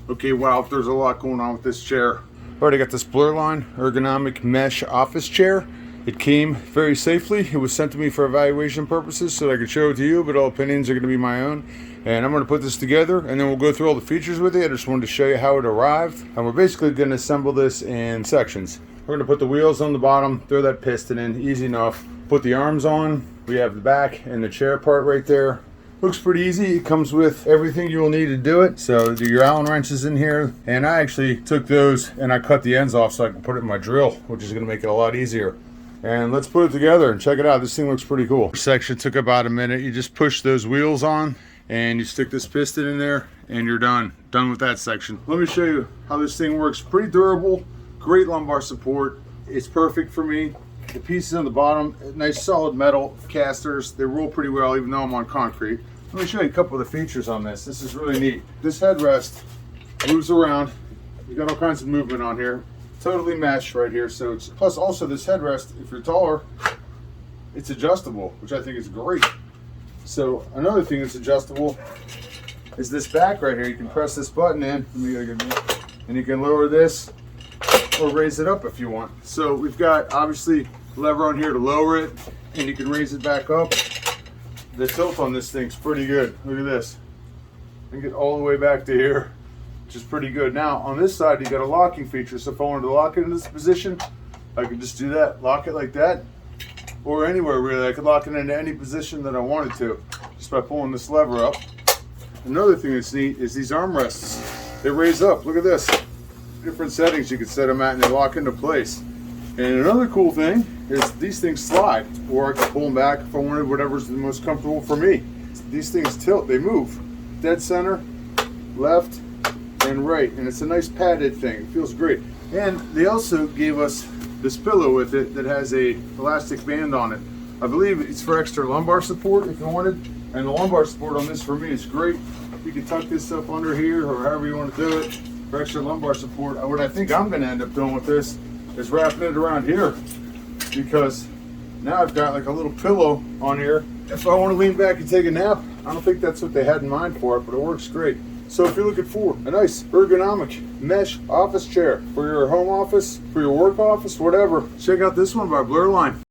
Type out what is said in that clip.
Okay, wow, there's a lot going on with this chair. Already got this blerline ergonomic mesh office chair. It came very safely. It was sent to me for evaluation purposes so that I could show it to you, but all opinions are going to be my own. And I'm going to put this together and then we'll go through all the features with it. I just wanted to show you how it arrived. And we're basically going to assemble this in sections. We're going to put the wheels on the bottom, throw that piston in, easy enough. Put the arms on. We have the back and the chair part right there. Looks pretty easy. It comes with everything you will need to do it. So your Allen wrenches in here, and I actually took those and I cut the ends off so I can put it in my drill, which is going to make it a lot easier. And let's put it together and check it out. This thing looks pretty cool. This section took about a minute. You just push those wheels on and you stick this piston in there and you're done with that section. Let me show you how this thing works. Pretty durable, great lumbar support. It's perfect for me. The pieces on the bottom, nice solid metal casters. They roll pretty well even though I'm on concrete. Let me show you a couple of the features on this. This is really neat. This headrest moves around. You got all kinds of movement on here. Totally mesh right here. So it's, plus also this headrest, if you're taller, it's adjustable, which I think is great. So another thing that's adjustable is this back right here. You can press this button in, and you can lower this or raise it up if you want. So we've got obviously lever on here to lower it, and you can raise it back up. The tilt on this thing's pretty good. Look at this. I can get all the way back to here, which is pretty good. Now on this side you got a locking feature, so if I wanted to lock it in this position, I could just do that, lock it like that, or anywhere really. I could lock it into any position that I wanted to just by pulling this lever up. Another thing that's neat is these armrests. They raise up. Look at this. Different settings you can set them at and they lock into place. And another cool thing is these things slide, or I can pull them back if I wanted, whatever's the most comfortable for me. These things tilt, they move. Dead center, left, and right. And it's a nice padded thing. It feels great. And they also gave us this pillow with it that has a elastic band on it. I believe it's for extra lumbar support if you wanted. And the lumbar support on this for me is great. You can tuck this stuff under here or however you want to do it for extra lumbar support. What I think I'm going to end up doing with this is wrapping it around here, because now I've got like a little pillow on here. If I want to lean back and take a nap, I don't think that's what they had in mind for it, but it works great. So if you're looking for a nice ergonomic mesh office chair for your home office, for your work office, whatever, check out this one by blerline.